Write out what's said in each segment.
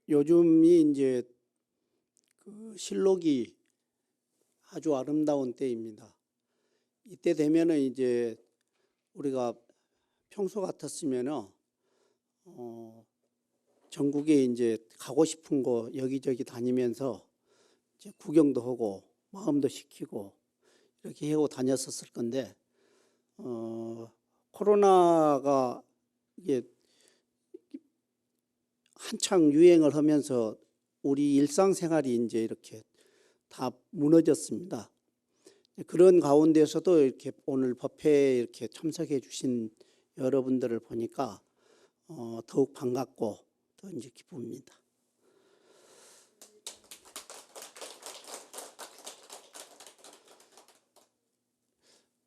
요즘이 이제 그 실록이 아주 아름다운 때입니다. 이때 되면은 이제 우리가 평소 같았으면은 전국에 이제 가고 싶은 곳 여기저기 다니면서 이제 구경도 하고 마음도 식히고 이렇게 하고 다녔었을 건데 코로나가 이게 한창 유행을 하면서 우리 일상생활이 이제 이렇게 다 무너졌습니다. 그런 가운데서도 이렇게 오늘 법회에 이렇게 참석해 주신 여러분들을 보니까 더욱 반갑고 더 이제 기쁩니다.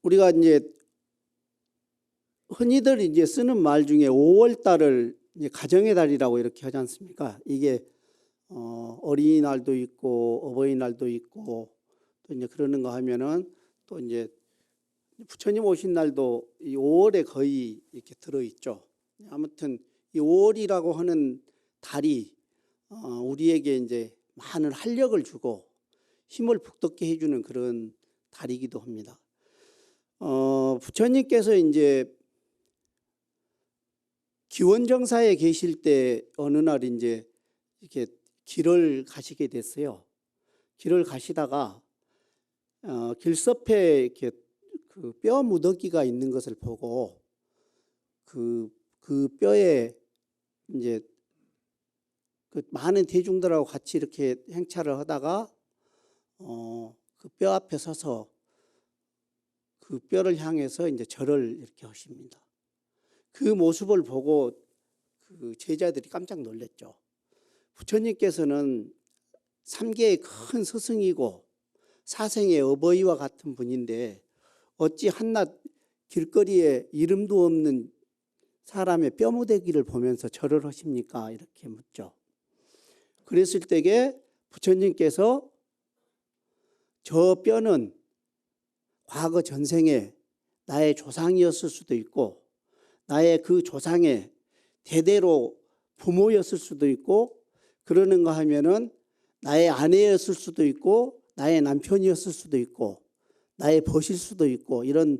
우리가 이제 흔히들 이제 쓰는 말 중에 5월 달을 이제 가정의 달이라고 이렇게 하지 않습니까? 이게 어린이날도 있고 어버이날도 있고 또 이제 그러는 거 하면은 또 이제 부처님 오신 날도 이 5월에 거의 이렇게 들어 있죠. 아무튼 이 5월이라고 하는 달이 우리에게 이제 많은 활력을 주고 힘을 북돋게 해주는 그런 달이기도 합니다. 부처님께서 이제 기원정사에 계실 때 어느 날 이제 이렇게 길을 가시게 됐어요. 길을 가시다가 길섭에 이렇게 그 뼈 무더기가 있는 것을 보고 그 뼈에 이제 그 많은 대중들하고 같이 이렇게 행차를 하다가 그 뼈 앞에 서서 그 뼈를 향해서 이제 절을 이렇게 하십니다. 그 모습을 보고 그 제자들이 깜짝 놀랐죠. 부처님께서는 3계의 큰 스승이고 사생의 어버이와 같은 분인데 어찌 한낱 길거리에 이름도 없는 사람의 뼈무대기를 보면서 절을 하십니까? 이렇게 묻죠. 그랬을 때에 부처님께서 저 뼈는 과거 전생에 나의 조상이었을 수도 있고 나의 그 조상의 대대로 부모였을 수도 있고 그러는가 하면은 나의 아내였을 수도 있고 나의 남편이었을 수도 있고 나의 벗일 수도 있고 이런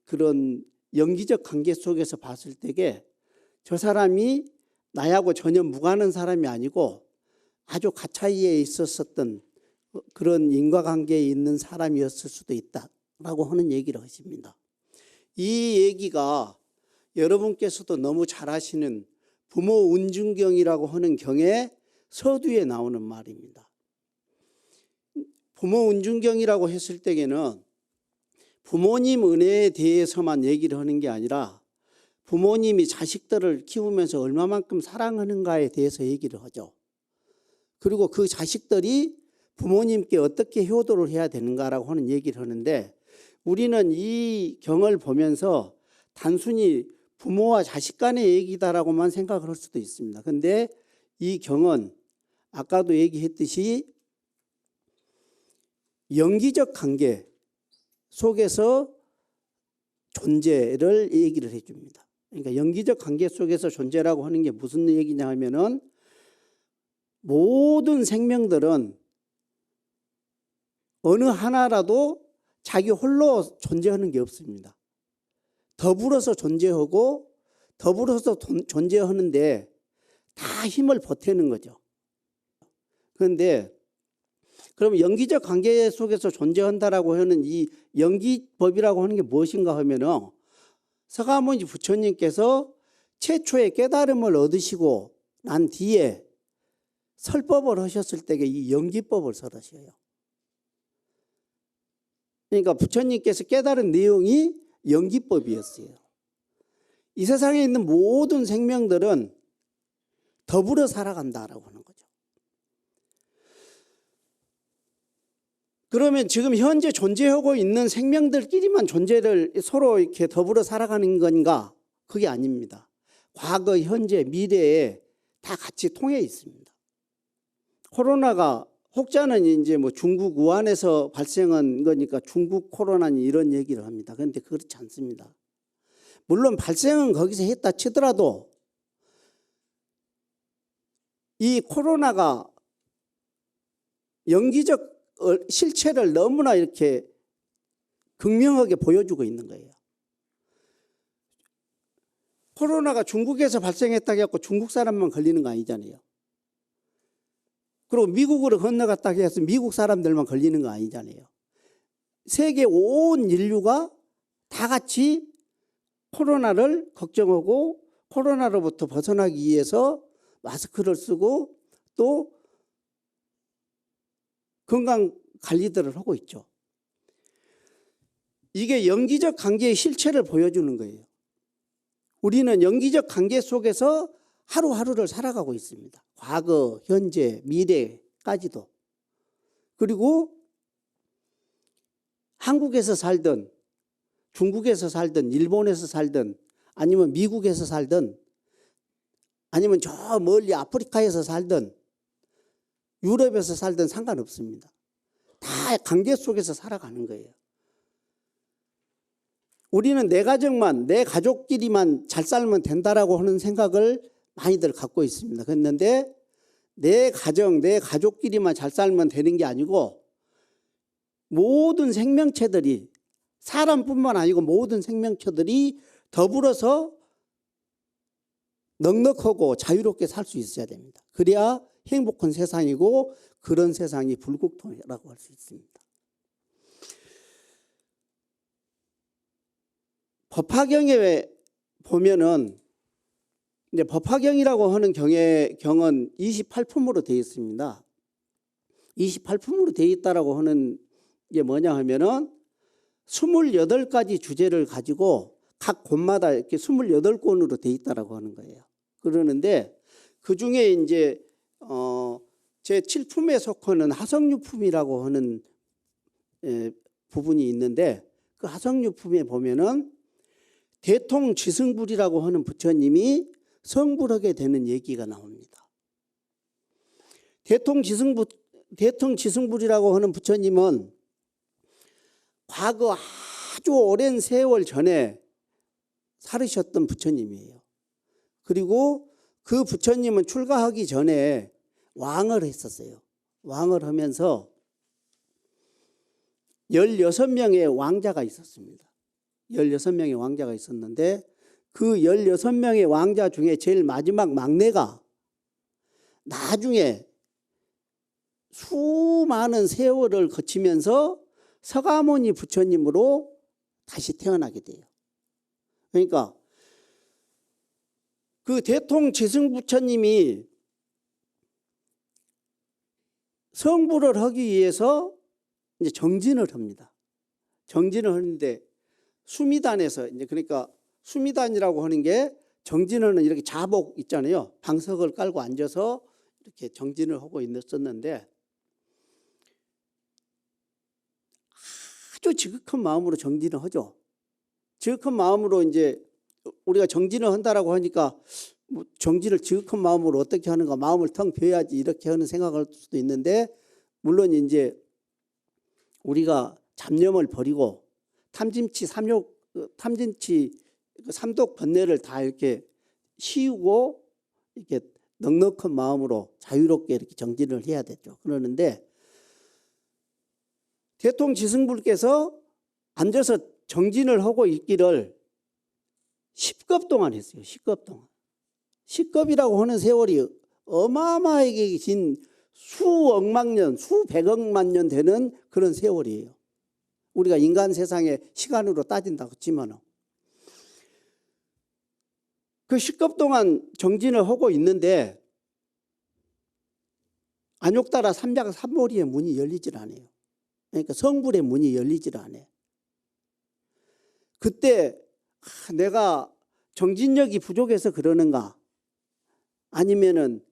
그런 연기적 관계 속에서 봤을 때에 저 사람이 나하고 전혀 무관한 사람이 아니고 아주 가차이에 있었던 그런 인과관계에 있는 사람이었을 수도 있다라고 하는 얘기를 하십니다. 이 얘기가 여러분께서도 너무 잘 아시는 부모 운중경이라고 하는 경의 서두에 나오는 말입니다. 부모 운중경이라고 했을 때에는 부모님 은혜에 대해서만 얘기를 하는 게 아니라 부모님이 자식들을 키우면서 얼마만큼 사랑하는가에 대해서 얘기를 하죠. 그리고 그 자식들이 부모님께 어떻게 효도를 해야 되는가라고 하는 얘기를 하는데 우리는 이 경을 보면서 단순히 부모와 자식 간의 얘기다라고만 생각을 할 수도 있습니다. 그런데 이 경은 아까도 얘기했듯이 연기적 관계 속에서 존재를 얘기를 해줍니다. 그러니까 연기적 관계 속에서 존재라고 하는 게 무슨 얘기냐 하면은 모든 생명들은 어느 하나라도 자기 홀로 존재하는 게 없습니다. 더불어서 존재하고 더불어서 존재하는데 다 힘을 보태는 거죠. 그런데 그럼 연기적 관계 속에서 존재한다라고 하는 이 연기법이라고 하는 게 무엇인가 하면은 서가모니 부처님께서 최초의 깨달음을 얻으시고 난 뒤에 설법을 하셨을 때 이 연기법을 설하셔요. 그러니까 부처님께서 깨달은 내용이 연기법이었어요. 이 세상에 있는 모든 생명들은 더불어 살아간다라고 하는 거죠. 그러면 지금 현재 존재하고 있는 생명들끼리만 존재를 서로 이렇게 더불어 살아가는 건가? 그게 아닙니다. 과거, 현재, 미래에 다 같이 통해 있습니다. 코로나가 혹자는 이제 뭐 중국 우한에서 발생한 거니까 중국 코로나니 이런 얘기를 합니다. 그런데 그렇지 않습니다. 물론 발생은 거기서 했다 치더라도 이 코로나가 연기적 실체를 너무나 이렇게 극명하게 보여주고 있는 거예요. 코로나가 중국에서 발생했다고 해서 중국 사람만 걸리는 거 아니잖아요. 그리고 미국으로 건너갔다고 해서 미국 사람들만 걸리는 거 아니잖아요. 세계 온 인류가 다 같이 코로나를 걱정하고 코로나로부터 벗어나기 위해서 마스크를 쓰고 또 건강 관리들을 하고 있죠. 이게 연기적 관계의 실체를 보여주는 거예요. 우리는 연기적 관계 속에서 하루하루를 살아가고 있습니다. 과거, 현재, 미래까지도. 그리고 한국에서 살든 중국에서 살든 일본에서 살든 아니면 미국에서 살든 아니면 저 멀리 아프리카에서 살든 유럽에서 살든 상관없습니다. 다 관계 속에서 살아가는 거예요. 우리는 내 가정만, 내 가족끼리만 잘 살면 된다라고 하는 생각을 많이들 갖고 있습니다. 그런데 내 가정, 내 가족끼리만 잘 살면 되는 게 아니고 모든 생명체들이 사람뿐만 아니고 모든 생명체들이 더불어서 넉넉하고 자유롭게 살 수 있어야 됩니다. 그래야 행복한 세상이고 그런 세상이 불국토라고 할 수 있습니다. 법화경에 보면은 이제 법화경이라고 하는 경은 28품으로 되어 있습니다. 28품으로 되어 있다라고 하는 게 뭐냐 하면은 28가지 주제를 가지고 각 권마다 이렇게 28권으로 되어 있다라고 하는 거예요. 그러는데 그 중에 이제 제 7품에 속하는 하성유품이라고 하는 부분이 있는데 그 하성유품에 보면은 대통지승불이라고 하는 부처님이 성불하게 되는 얘기가 나옵니다. 대통지승불이라고 하는 부처님은 과거 아주 오랜 세월 전에 살으셨던 부처님이에요. 그리고 그 부처님은 출가하기 전에 왕을 했었어요. 왕을 하면서 16명의 왕자가 있었습니다. 16명의 왕자가 있었는데 그 16명의 왕자 중에 제일 마지막 막내가 나중에 수많은 세월을 거치면서 서가모니 부처님으로 다시 태어나게 돼요. 그러니까 그 대통지승 부처님이 성불을 하기 위해서 이제 정진을 합니다. 정진을 하는데 수미단에서 이제 그러니까 수미단이라고 하는 게 정진하는 이렇게 자복 있잖아요. 방석을 깔고 앉아서 이렇게 정진을 하고 있었는데 아주 지극한 마음으로 정진을 하죠. 지극한 마음으로 이제 우리가 정진을 한다라고 하니까 뭐 정진을 지극한 마음으로 어떻게 하는가, 마음을 텅 비워야지 이렇게 하는 생각을 할 수도 있는데 물론 이제 우리가 잡념을 버리고 탐진치 삼독 번뇌를 다 이렇게 씌우고 이렇게 넉넉한 마음으로 자유롭게 이렇게 정진을 해야 되죠. 그러는데 대통지승불께서 앉아서 정진을 하고 있기를 10급 동안 했어요. 10급 동안. 10급이라고 하는 세월이 어마어마하게 긴 수억만 년, 수백억만 년 되는 그런 세월이에요. 우리가 인간 세상의 시간으로 따진다고 치면 그 10급 동안 정진을 하고 있는데 안욕따라 삼작 삼모리의 문이 열리질 않아요. 그러니까 성불의 문이 열리질 않아요. 그때 내가 정진력이 부족해서 그러는가 아니면은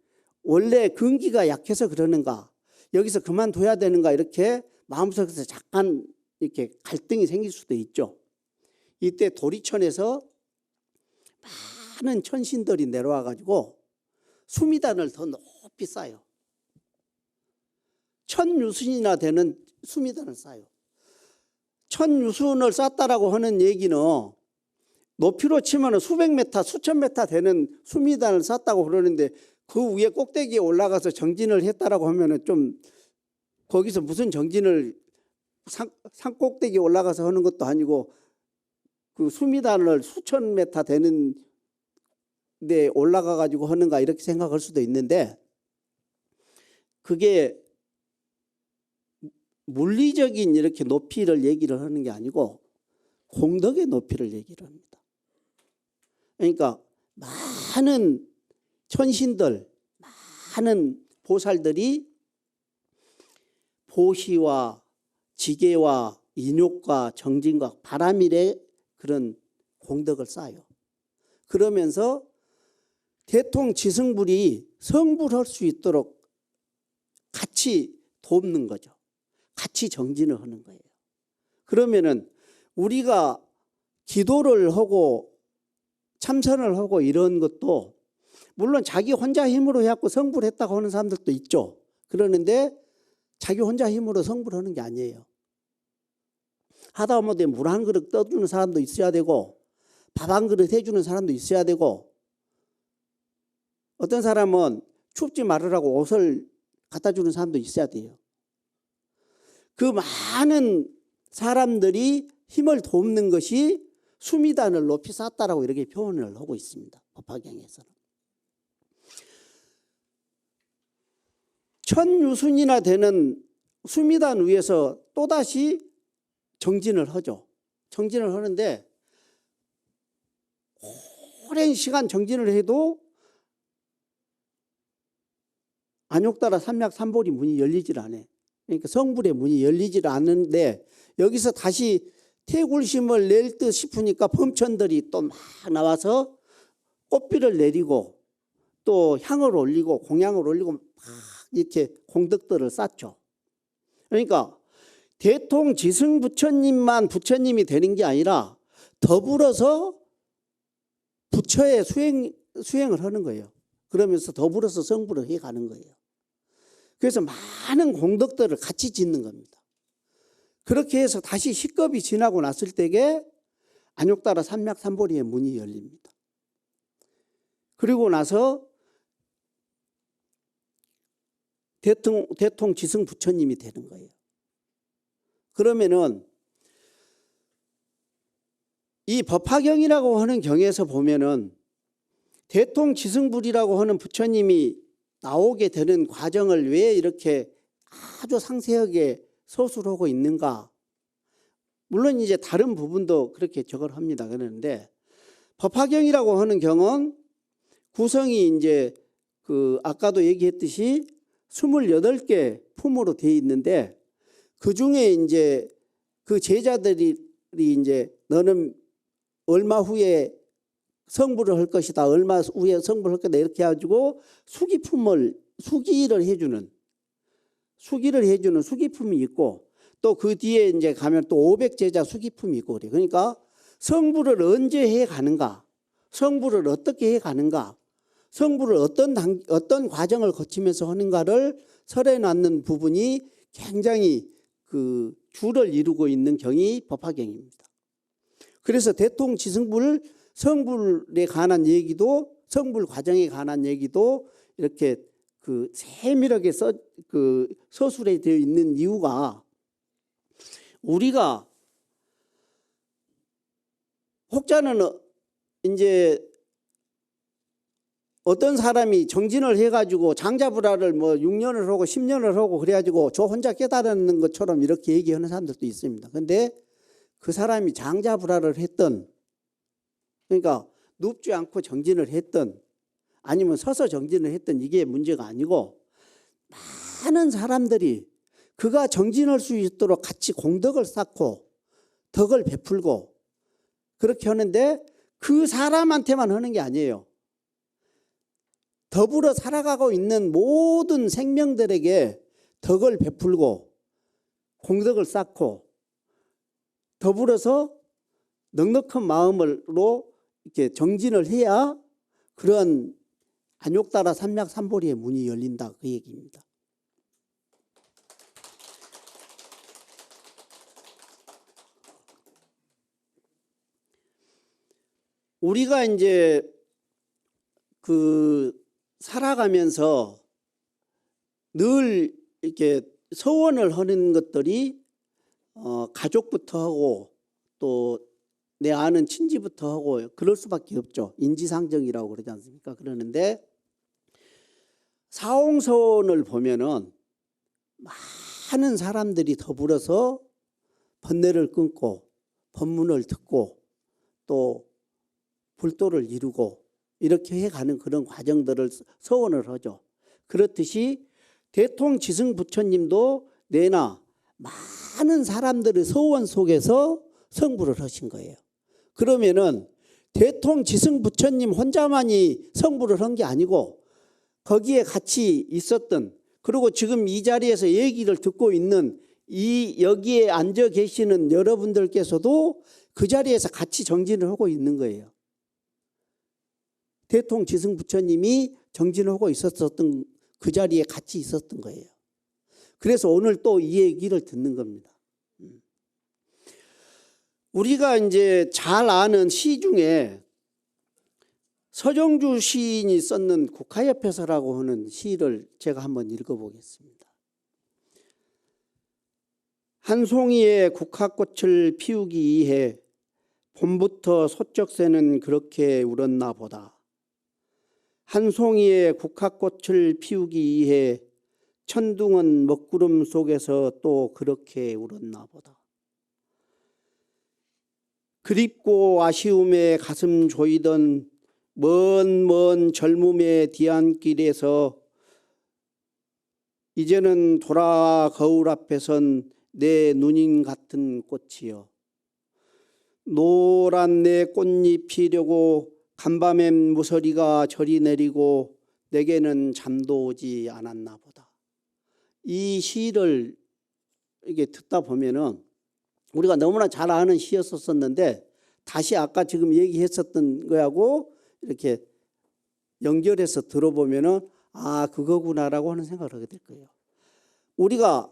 원래 근기가 약해서 그러는가 여기서 그만둬야 되는가 이렇게 마음속에서 잠깐 이렇게 갈등이 생길 수도 있죠. 이때 도리천에서 많은 천신들이 내려와 가지고 수미단을 더 높이 쌓아요. 1000유순이나 되는 수미단을 쌓아요. 1000유순을 쌓았다라고 하는 얘기는 높이로 치면 수백 메타, 수천 메타 되는 수미단을 쌓았다고 그러는데 그 위에 꼭대기에 올라가서 정진을 했다라고 하면은 좀 거기서 무슨 정진을 산 꼭대기에 올라가서 하는 것도 아니고 그 수미단을 수천 메타 되는 데 올라가 가지고 하는가 이렇게 생각할 수도 있는데 그게 물리적인 이렇게 높이를 얘기를 하는 게 아니고 공덕의 높이를 얘기를 합니다. 그러니까 많은 천신들, 많은 보살들이 보시와 지계와 인욕과 정진과 바람일의 그런 공덕을 쌓아요. 그러면서 대통지승불이 성불할 수 있도록 같이 돕는 거죠. 같이 정진을 하는 거예요. 그러면은 우리가 기도를 하고 참선을 하고 이런 것도 물론 자기 혼자 힘으로 해갖고 성불했다고 하는 사람들도 있죠. 그러는데 자기 혼자 힘으로 성불하는 게 아니에요. 하다 못해 물 한 그릇 떠주는 사람도 있어야 되고 밥 한 그릇 해주는 사람도 있어야 되고 어떤 사람은 춥지 말으라고 옷을 갖다 주는 사람도 있어야 돼요. 그 많은 사람들이 힘을 돕는 것이 수미단을 높이 쌓았다라고 이렇게 표현을 하고 있습니다. 법화경에서는. 천유순이나 되는 수미단 위에서 또다시 정진을 하죠. 정진을 하는데 오랜 시간 정진을 해도 안욕따라 삼략삼보리 문이 열리질 않아요. 그러니까 성불의 문이 열리질 않는데 여기서 다시 태굴심을 낼 듯 싶으니까 범천들이 또 막 나와서 꽃비를 내리고 또 향을 올리고 공양을 올리고 막 이렇게 공덕들을 쌓죠. 그러니까 대통지승 부처님만 부처님이 되는 게 아니라 더불어서 부처의 수행을 하는 거예요. 그러면서 더불어서 성불을 해가는 거예요. 그래서 많은 공덕들을 같이 짓는 겁니다. 그렇게 해서 다시 식겁이 지나고 났을 때에 안욕따라 삼략삼보리의 문이 열립니다. 그리고 나서 대통지승 부처님이 되는 거예요. 그러면은 이 법화경이라고 하는 경에서 보면은 대통지승불이라고 하는 부처님이 나오게 되는 과정을 왜 이렇게 아주 상세하게 서술하고 있는가? 물론 이제 다른 부분도 그렇게 적을 합니다. 그러는데 법화경이라고 하는 경은 구성이 이제 그 아까도 얘기했듯이 28개 품으로 되어 있는데 그 중에 이제 그 제자들이 이제 너는 얼마 후에 성불을 할 것이다. 얼마 후에 성불을 할 것이다. 이렇게 해가지고 수기를 해주는 수기품이 있고 또 그 뒤에 이제 가면 또 500제자 수기품이 있고 그래요. 그러니까 성불을 언제 해 가는가? 성불을 어떻게 해 가는가? 성불을 어떤 과정을 거치면서 하는가를 설해 놨는 부분이 굉장히 그 줄을 이루고 있는 경이 법화경입니다. 그래서 대통지승불 성불에 관한 얘기도 성불 과정에 관한 얘기도 이렇게 그 세밀하게 서술에 되어 있는 이유가 우리가 혹자는 이제 어떤 사람이 정진을 해가지고 장자불화를 뭐 6년을 하고 10년을 하고 그래가지고 저 혼자 깨달는 것처럼 이렇게 얘기하는 사람들도 있습니다. 근데 그 사람이 장자불화를 했던 그러니까 눕지 않고 정진을 했던 아니면 서서 정진을 했던 이게 문제가 아니고 많은 사람들이 그가 정진할 수 있도록 같이 공덕을 쌓고 덕을 베풀고 그렇게 하는데 그 사람한테만 하는 게 아니에요. 더불어 살아가고 있는 모든 생명들에게 덕을 베풀고 공덕을 쌓고 더불어서 넉넉한 마음으로 이렇게 정진을 해야 그런 안욕따라 삼략삼보리의 문이 열린다 그 얘기입니다. 우리가 이제 그 살아가면서 늘 이렇게 서원을 하는 것들이 가족부터 하고 또 내 아는 친지부터 하고 그럴 수밖에 없죠. 인지상정이라고 그러지 않습니까? 그러는데 사홍선을 보면은 많은 사람들이 더불어서 번뇌를 끊고 법문을 듣고 또 불도를 이루고 이렇게 해가는 그런 과정들을 서원을 하죠. 그렇듯이 대통지승 부처님도 내나 많은 사람들의 서원 속에서 성불을 하신 거예요. 그러면은 대통지승 부처님 혼자만이 성불을 한 게 아니고 거기에 같이 있었던, 그리고 지금 이 자리에서 얘기를 듣고 있는 여기에 앉아 계시는 여러분들께서도 그 자리에서 같이 정진을 하고 있는 거예요. 대통지승 부처님이 정진하고 있었던 그 자리에 같이 있었던 거예요. 그래서 오늘 또 이 얘기를 듣는 겁니다. 우리가 이제 잘 아는 시 중에 서정주 시인이 썼는 국화협회서라고 하는 시를 제가 한번 읽어보겠습니다. 한 송이의 국화꽃을 피우기 위해 봄부터 소쩍새는 그렇게 울었나 보다. 한 송이의 국화꽃을 피우기 위해 천둥은 먹구름 속에서 또 그렇게 울었나 보다. 그립고 아쉬움에 가슴 조이던 먼 젊음의 뒤안길에서 이제는 돌아 거울 앞에 선 내 누님 같은 꽃이여. 노란 내 꽃잎 피려고 간밤엔 무서리가 저리 내리고 내게는 잠도 오지 않았나 보다. 이 시를 이게 듣다 보면은 우리가 너무나 잘 아는 시였었는데 다시 아까 지금 얘기했었던 거하고 이렇게 연결해서 들어보면은 아, 그거구나라고 하는 생각을 하게 될 거예요. 우리가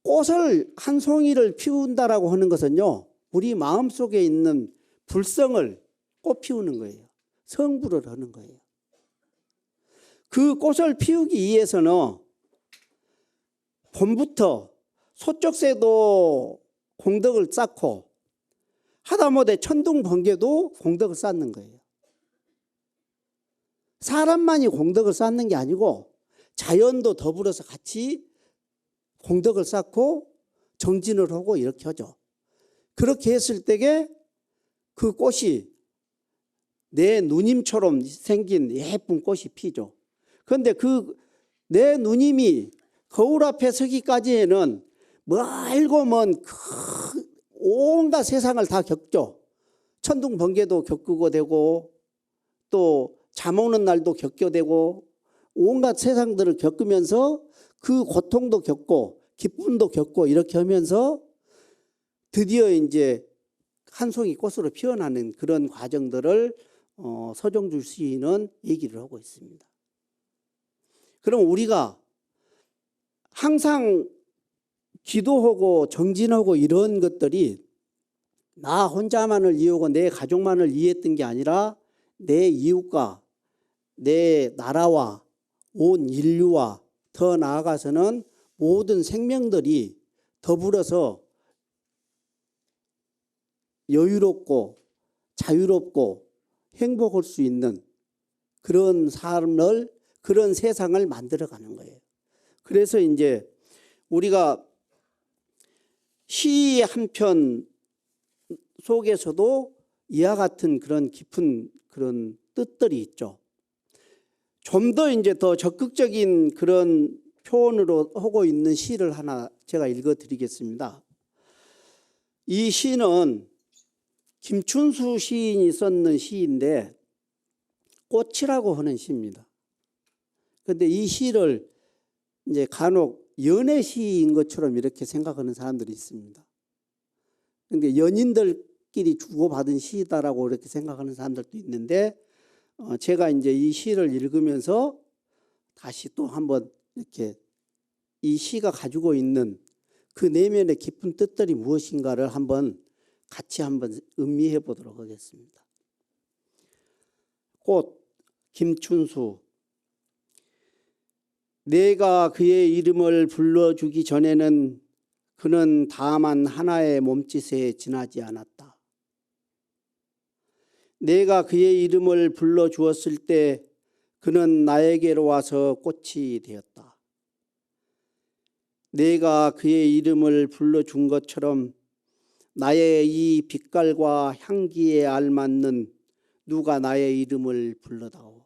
꽃을 한 송이를 피운다라고 하는 것은요, 우리 마음속에 있는 불성을 꽃 피우는 거예요. 성불을 하는 거예요. 그 꽃을 피우기 위해서는 봄부터 소쩍새도 공덕을 쌓고 하다못해 천둥 번개도 공덕을 쌓는 거예요. 사람만이 공덕을 쌓는 게 아니고 자연도 더불어서 같이 공덕을 쌓고 정진을 하고 이렇게 하죠. 그렇게 했을 때에 그 꽃이 내 누님처럼 생긴 예쁜 꽃이 피죠. 그런데 그 내 누님이 거울 앞에 서기까지에는 멀고 먼 온갖 세상을 다 겪죠. 천둥 번개도 겪고 되고 또 잠 오는 날도 겪게 되고 온갖 세상들을 겪으면서 그 고통도 겪고 기쁨도 겪고 이렇게 하면서 드디어 이제 한 송이 꽃으로 피어나는 그런 과정들을 서정주 시인은 얘기를 하고 있습니다. 그럼 우리가 항상 기도하고 정진하고 이런 것들이 나 혼자만을 이해하고 내 가족만을 이해했던 게 아니라 내 이웃과 내 나라와 온 인류와 더 나아가서는 모든 생명들이 더불어서 여유롭고 자유롭고 행복할 수 있는 그런 삶을, 그런 세상을 만들어가는 거예요. 그래서 이제 우리가 시 한 편 속에서도 이와 같은 그런 깊은 그런 뜻들이 있죠. 좀 더 이제 더 적극적인 그런 표현으로 하고 있는 시를 하나 제가 읽어드리겠습니다. 이 시는 김춘수 시인이 썼는 시인데 꽃이라고 하는 시입니다. 그런데 이 시를 이제 간혹 연애 시인 것처럼 이렇게 생각하는 사람들이 있습니다. 그런데 연인들끼리 주고받은 시다라고 이렇게 생각하는 사람들도 있는데 제가 이제 이 시를 읽으면서 다시 또 한번 이렇게 이 시가 가지고 있는 그 내면의 깊은 뜻들이 무엇인가를 같이 한번 음미해 보도록 하겠습니다. 꽃, 김춘수. 내가 그의 이름을 불러주기 전에는 그는 다만 하나의 몸짓에 지나지 않았다. 내가 그의 이름을 불러주었을 때 그는 나에게로 와서 꽃이 되었다. 내가 그의 이름을 불러준 것처럼 나의 이 빛깔과 향기에 알맞는 누가 나의 이름을 불러다오.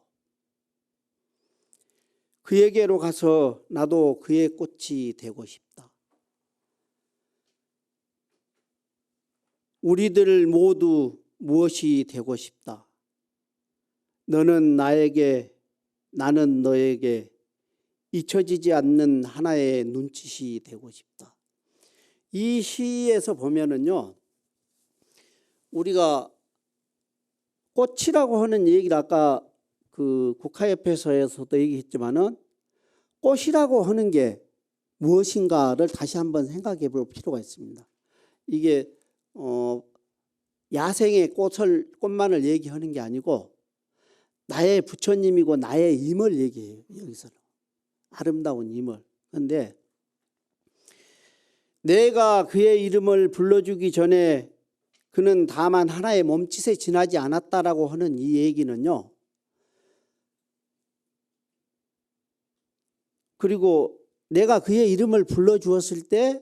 그에게로 가서 나도 그의 꽃이 되고 싶다. 우리들 모두 무엇이 되고 싶다. 너는 나에게, 나는 너에게 잊혀지지 않는 하나의 눈짓이 되고 싶다. 이 시에서 보면은요, 우리가 꽃이라고 하는 얘기를 아까 그 국화협회서에서도 얘기했지만은 꽃이라고 하는 게 무엇인가를 다시 한번 생각해 볼 필요가 있습니다. 이게 야생의 꽃만을 얘기하는 게 아니고 나의 부처님이고 나의 임을 얘기해요. 여기서는 아름다운 임을. 그런데 내가 그의 이름을 불러주기 전에 그는 다만 하나의 몸짓에 지나지 않았다라고 하는 이 얘기는요. 그리고 내가 그의 이름을 불러주었을 때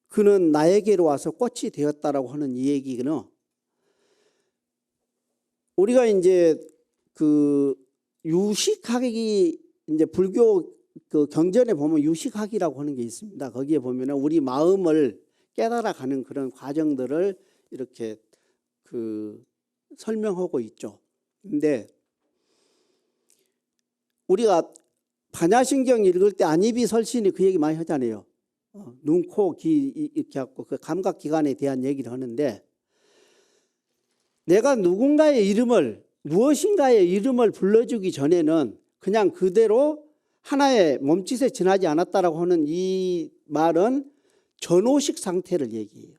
그는 나에게로 와서 꽃이 되었다라고 하는 이 얘기는 우리가 이제 그 유식학이 이제 불교 그 경전에 보면 유식학이라고 하는 게 있습니다. 거기에 보면은 우리 마음을 깨달아가는 그런 과정들을 이렇게 그 설명하고 있죠. 근데 우리가 반야신경 읽을 때 안이비 설신이 그 얘기 많이 하잖아요. 눈, 코, 귀 이렇게 갖고 그 감각기관에 대한 얘기를 하는데 내가 누군가의 이름을 무엇인가의 이름을 불러주기 전에는 그냥 그대로 하나의 몸짓에 지나지 않았다라고 하는 이 말은 전오식 상태를 얘기해요.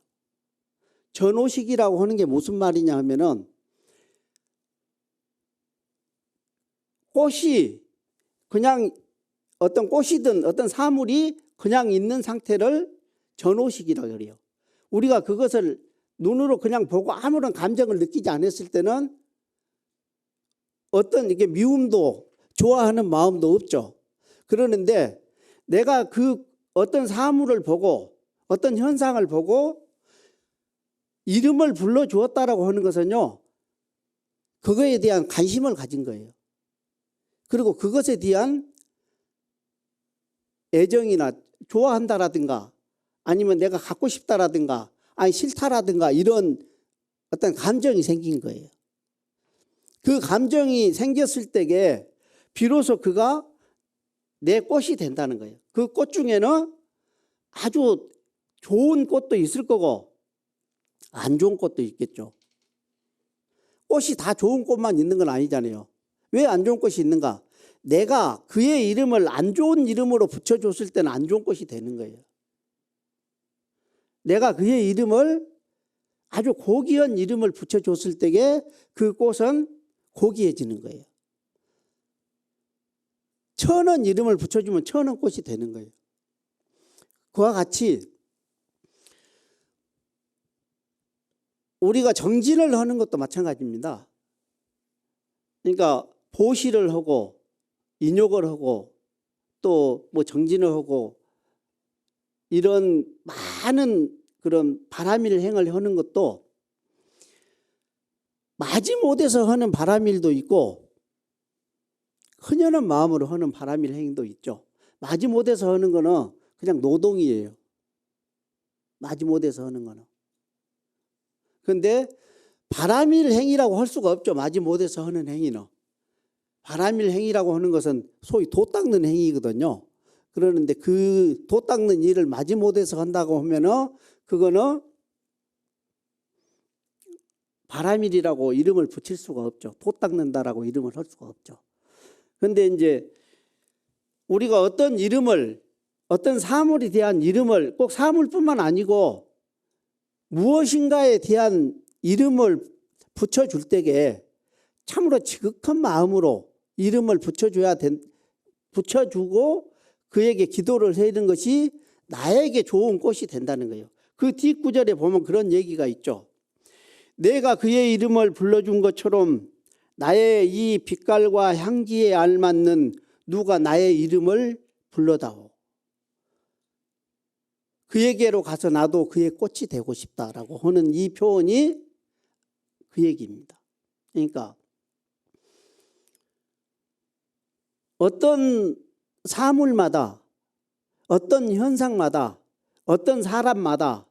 전오식이라고 하는 게 무슨 말이냐 하면은 꽃이 그냥 어떤 꽃이든 어떤 사물이 그냥 있는 상태를 전오식이라고 그래요. 우리가 그것을 눈으로 그냥 보고 아무런 감정을 느끼지 않았을 때는 어떤 이게 미움도 좋아하는 마음도 없죠. 그러는데 내가 그 어떤 사물을 보고 어떤 현상을 보고 이름을 불러주었다라고 하는 것은요. 그거에 대한 관심을 가진 거예요. 그리고 그것에 대한 애정이나 좋아한다라든가 아니면 내가 갖고 싶다라든가 아니 싫다라든가 이런 어떤 감정이 생긴 거예요. 그 감정이 생겼을 때에 비로소 그가 내 꽃이 된다는 거예요. 그 꽃 중에는 아주 좋은 꽃도 있을 거고 안 좋은 꽃도 있겠죠. 꽃이 다 좋은 꽃만 있는 건 아니잖아요. 왜 안 좋은 꽃이 있는가? 내가 그의 이름을 안 좋은 이름으로 붙여줬을 때는 안 좋은 꽃이 되는 거예요. 내가 그의 이름을 아주 고귀한 이름을 붙여줬을 때에 그 꽃은 고귀해지는 거예요. 천원 이름을 붙여주면 천원 꽃이 되는 거예요. 그와 같이 우리가 정진을 하는 것도 마찬가지입니다. 그러니까 보시를 하고 인욕을 하고 또 뭐 정진을 하고 이런 많은 그런 바람일 행을 하는 것도 마지못해서 하는 바람일도 있고 흔연한 마음으로 하는 바람일 행도 있죠. 마지못해서 하는 거는 그냥 노동이에요. 마지못해서 하는 거는. 그런데 바람일 행이라고 할 수가 없죠. 마지못해서 하는 행위는. 바람일 행위라고 하는 것은 소위 도 닦는 행위거든요. 그러는데 그 도 닦는 일을 마지못해서 한다고 하면은 그거는 바람일이라고 이름을 붙일 수가 없죠. 도 닦는다라고 이름을 할 수가 없죠. 그런데 이제 우리가 어떤 이름을 어떤 사물에 대한 이름을 꼭 사물뿐만 아니고 무엇인가에 대한 이름을 붙여줄 때에 참으로 지극한 마음으로 이름을 붙여주고 그에게 기도를 해야 되는 것이 나에게 좋은 꽃이 된다는 거예요. 그 뒷구절에 보면 그런 얘기가 있죠. 내가 그의 이름을 불러준 것처럼 나의 이 빛깔과 향기에 알맞는 누가 나의 이름을 불러다오. 그에게로 가서 나도 그의 꽃이 되고 싶다라고 하는 이 표현이 그 얘기입니다. 그러니까 어떤 사물마다, 어떤 현상마다, 어떤 사람마다,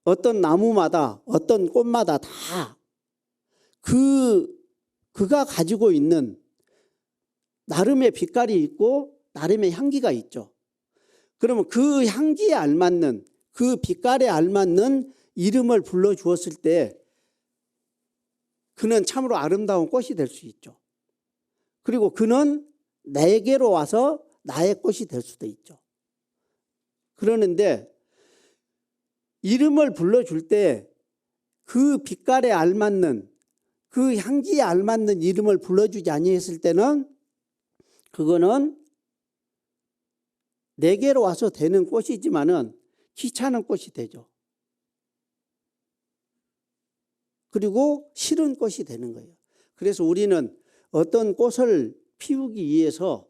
어떤 나무마다, 어떤 꽃마다 다 그가 가지고 있는 나름의 빛깔이 있고 나름의 향기가 있죠. 그러면 그 향기에 알맞는, 그 빛깔에 알맞는 이름을 불러주었을 때 그는 참으로 아름다운 꽃이 될 수 있죠. 그리고 그는 내게로 와서 나의 꽃이 될 수도 있죠. 그러는데 이름을 불러줄 때 그 빛깔에 알맞는, 그 향기에 알맞는 이름을 불러주지 아니했을 때는 그거는 내게로 와서 되는 꽃이지만은 귀찮은 꽃이 되죠. 그리고 싫은 꽃이 되는 거예요. 그래서 우리는 어떤 꽃을 피우기 위해서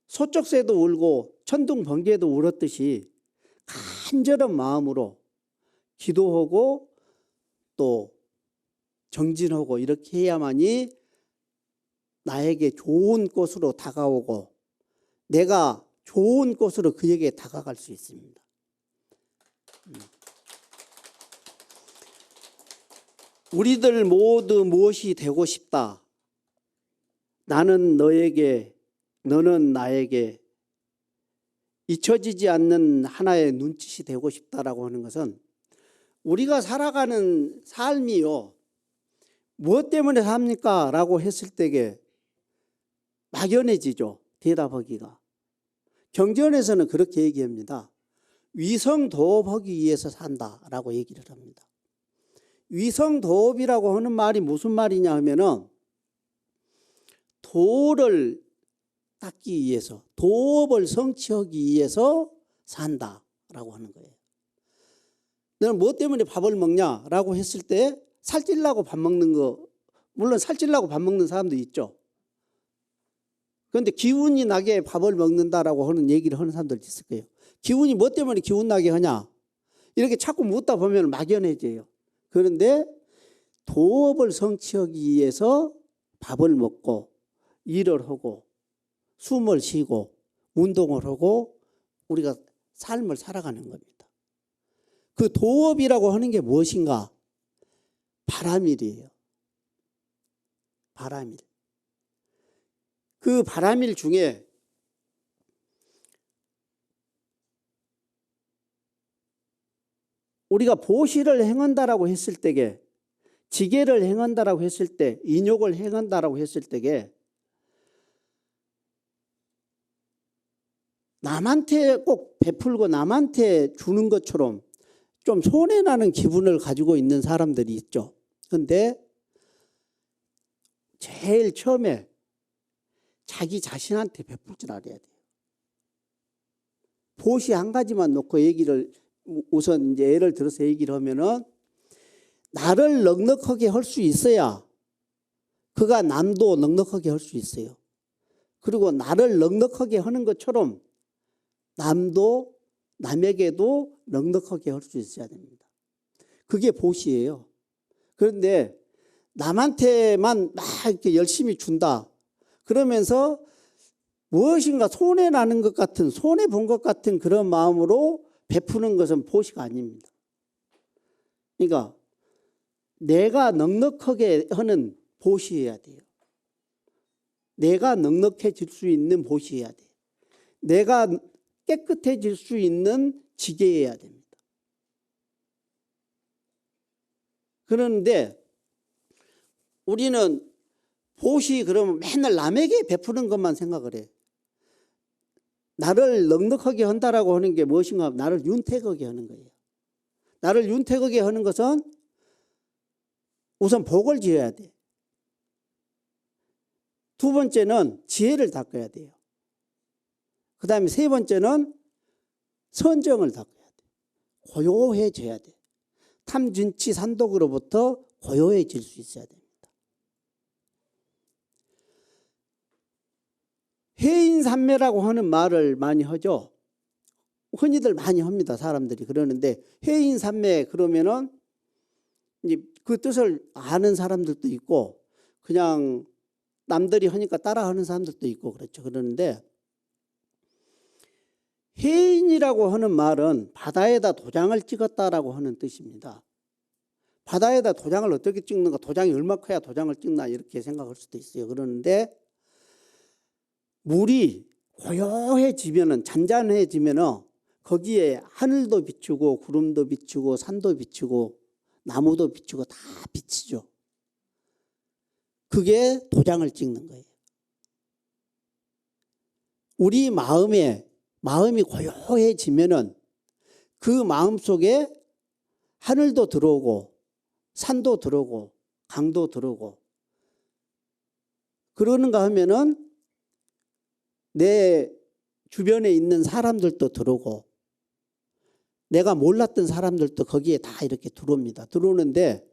소쩍새도 울고 천둥번개도 울었듯이 간절한 마음으로 기도하고 또 정진하고 이렇게 해야만이 나에게 좋은 꽃으로 다가오고 내가 좋은 꽃으로 그에게 다가갈 수 있습니다. 우리들 모두 무엇이 되고 싶다. 나는 너에게, 너는 나에게 잊혀지지 않는 하나의 눈짓이 되고 싶다라고 하는 것은 우리가 살아가는 삶이요. 무엇 때문에 삽니까? 라고 했을 때에 막연해지죠. 대답하기가. 경전에서는 그렇게 얘기합니다. 위성도업하기 위해서 산다라고 얘기를 합니다. 위성도업이라고 하는 말이 무슨 말이냐 하면은 도를 닦기 위해서, 도업을 성취하기 위해서 산다라고 하는 거예요. 너는 무엇 때문에 밥을 먹냐라고 했을 때 살찌려고 밥 먹는 거, 물론 살찌려고 밥 먹는 사람도 있죠. 그런데 기운이 나게 밥을 먹는다라고 하는 얘기를 하는 사람들도 있을 거예요. 기운이 뭐 때문에 기운 나게 하냐? 이렇게 자꾸 묻다 보면 막연해져요. 그런데 도업을 성취하기 위해서 밥을 먹고 일을 하고 숨을 쉬고 운동을 하고 우리가 삶을 살아가는 겁니다. 그 도업이라고 하는 게 무엇인가? 바람일이에요. 바람일. 그 바람일 중에 우리가 보시를 행한다라고 했을 때에, 지계를 행한다라고 했을 때, 인욕을 행한다라고 했을 때에 남한테 꼭 베풀고 남한테 주는 것처럼 좀 손해나는 기분을 가지고 있는 사람들이 있죠. 그런데 제일 처음에 자기 자신한테 베풀 줄 알아야 돼요. 보시 한 가지만 놓고 얘기를 우선 이제 예를 들어서 얘기를 하면은 나를 넉넉하게 할 수 있어야 그가 남도 넉넉하게 할 수 있어요. 그리고 나를 넉넉하게 하는 것처럼 남도 남에게도 넉넉하게 할 수 있어야 됩니다. 그게 보시예요. 그런데 남한테만 막 이렇게 열심히 준다. 그러면서 무엇인가 손해 나는 것 같은, 손해 본 것 같은 그런 마음으로 베푸는 것은 보시가 아닙니다. 그러니까 내가 넉넉하게 하는 보시해야 돼요. 내가 넉넉해질 수 있는 보시해야 돼요. 내가 깨끗해질 수 있는 지게해야 됩니다. 그런데 우리는 보시 그러면 맨날 남에게 베푸는 것만 생각을 해. 나를 넉넉하게 한다라고 하는 게 무엇인가? 나를 윤택하게 하는 거예요. 나를 윤택하게 하는 것은 우선 복을 지어야 돼. 두 번째는 지혜를 닦아야 돼요. 그 다음에 세 번째는 선정을 닦아야 돼. 고요해져야 돼. 탐진치 산독으로부터 고요해질 수 있어야 됩니다. 해인산매라고 하는 말을 많이 하죠. 흔히들 많이 합니다. 사람들이 그러는데 해인산매 그러면은 이제 그 뜻을 아는 사람들도 있고 그냥 남들이 하니까 따라하는 사람들도 있고 그렇죠. 그러는데 해인이라고 하는 말은 바다에다 도장을 찍었다라고 하는 뜻입니다. 바다에다 도장을 어떻게 찍는가? 도장이 얼마 커야 도장을 찍나 이렇게 생각할 수도 있어요. 그러는데 물이 고요해지면은 잔잔해지면은 거기에 하늘도 비추고 구름도 비추고 산도 비추고 나무도 비추고 다 비치죠. 그게 도장을 찍는 거예요. 우리 마음이 고요해지면은 그 마음 속에 하늘도 들어오고 산도 들어오고 강도 들어오고 그러는가 하면은 내 주변에 있는 사람들도 들어오고 내가 몰랐던 사람들도 거기에 다 이렇게 들어옵니다. 들어오는데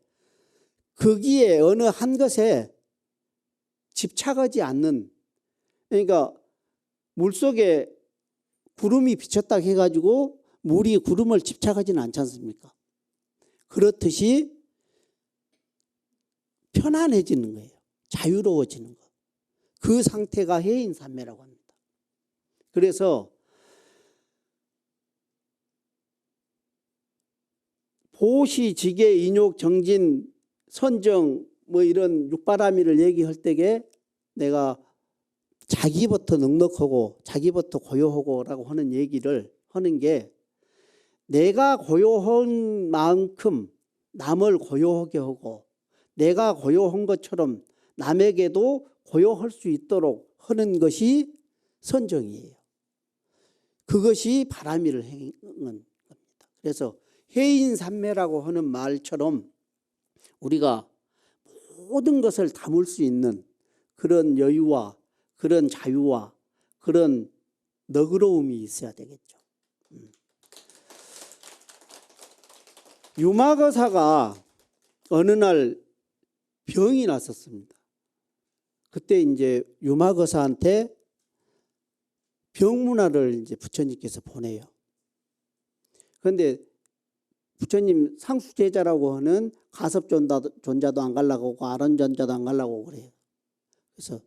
거기에 어느 한 것에 집착하지 않는, 그러니까 물속에 구름이 비쳤다 해가지고 물이 구름을 집착하지는 않지 않습니까? 그렇듯이 편안해지는 거예요. 자유로워지는 거. 그 상태가 해인산매라고 합니다. 그래서 보시, 지계, 인욕, 정진, 선정 뭐 이런 육바라밀을 얘기할 때에 내가 자기부터 넉넉하고 자기부터 고요하고라고 하는 얘기를 하는 게 내가 고요한 만큼 남을 고요하게 하고 내가 고요한 것처럼 남에게도 고요할 수 있도록 하는 것이 선정이에요. 그것이 바라밀을 행한 겁니다. 그래서 해인산매라고 하는 말처럼 우리가 모든 것을 담을 수 있는 그런 여유와 그런 자유와 그런 너그러움이 있어야 되겠죠. 유마거사가 어느 날 병이 났었습니다. 그때 이제 유마거사한테 병문안을 이제 부처님께서 보내요. 그런데 부처님 상수제자라고 하는 가섭존자도 안 가려고 하고 아론존자도 안 가려고 그래요. 그래서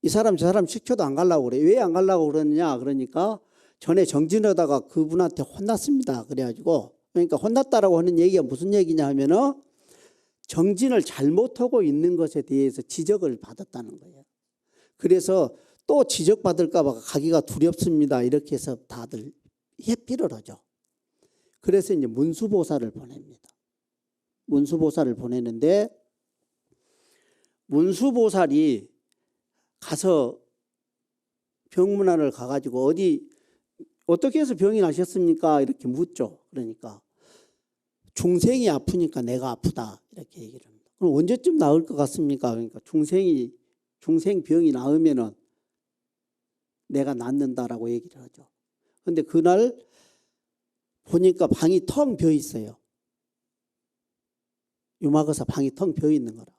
이 사람 저 사람 시켜도 안 가려고 그래요. 왜 안 가려고 그러느냐? 그러니까 전에 정진하다가 그분한테 혼났습니다. 그래가지고 그러니까 혼났다라고 하는 얘기가 무슨 얘기냐 하면은 정진을 잘못하고 있는 것에 대해서 지적을 받았다는 거예요. 그래서 또 지적받을까 봐 가기가 두렵습니다. 이렇게 해서 다들 회피를 하죠. 그래서 이제 문수보살을 보냅니다. 문수보살을 보내는데 문수보살이 가서 병문안을 가가지고 어떻게 해서 병이 나셨습니까? 이렇게 묻죠. 그러니까 중생이 아프니까 내가 아프다 이렇게 얘기를 합니다. 그럼 언제쯤 나을 것 같습니까? 그러니까 중생병이 나으면은 내가 낫는다라고 얘기를 하죠. 그런데 그날 보니까 방이 텅 비어 있어요. 유마거사 방이 텅 비어 있는 거라.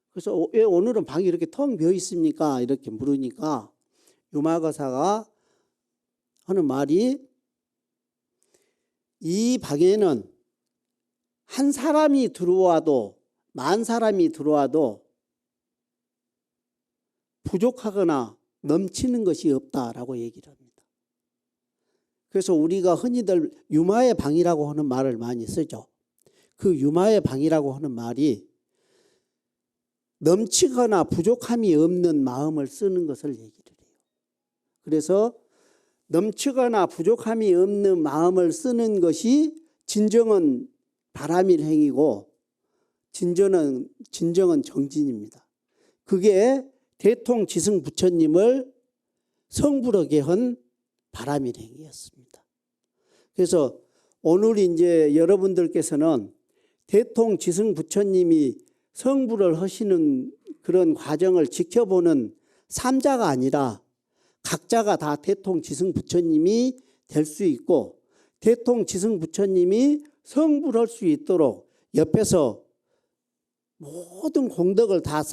그래서 왜 오늘은 방이 이렇게 텅 비어 있습니까? 이렇게 물으니까 유마거사가 하는 말이 이 방에는 한 사람이 들어와도 만 사람이 들어와도 부족하거나 넘치는 것이 없다라고 얘기를 합니다. 그래서 우리가 흔히들 유마의 방이라고 하는 말을 많이 쓰죠. 그 유마의 방이라고 하는 말이 넘치거나 부족함이 없는 마음을 쓰는 것을 얘기를 해요. 그래서 넘치거나 부족함이 없는 마음을 쓰는 것이 진정한 바라밀 행위고 진정은 정진입니다. 그게 대통지승 부처님을 성불하게 한 바라밀 행위였습니다. 그래서 오늘 이제 여러분들께서는 대통지승 부처님이 성불을 하시는 그런 과정을 지켜보는 삼자가 아니라 각자가 다 대통지승 부처님이 될 수 있고, 대통지승 부처님이 성불할 수 있도록 옆에서 모든 공덕을 다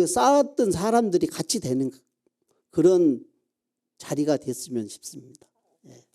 쌓았던 사람들이 같이 되는 그런 자리가 됐으면 싶습니다. 예.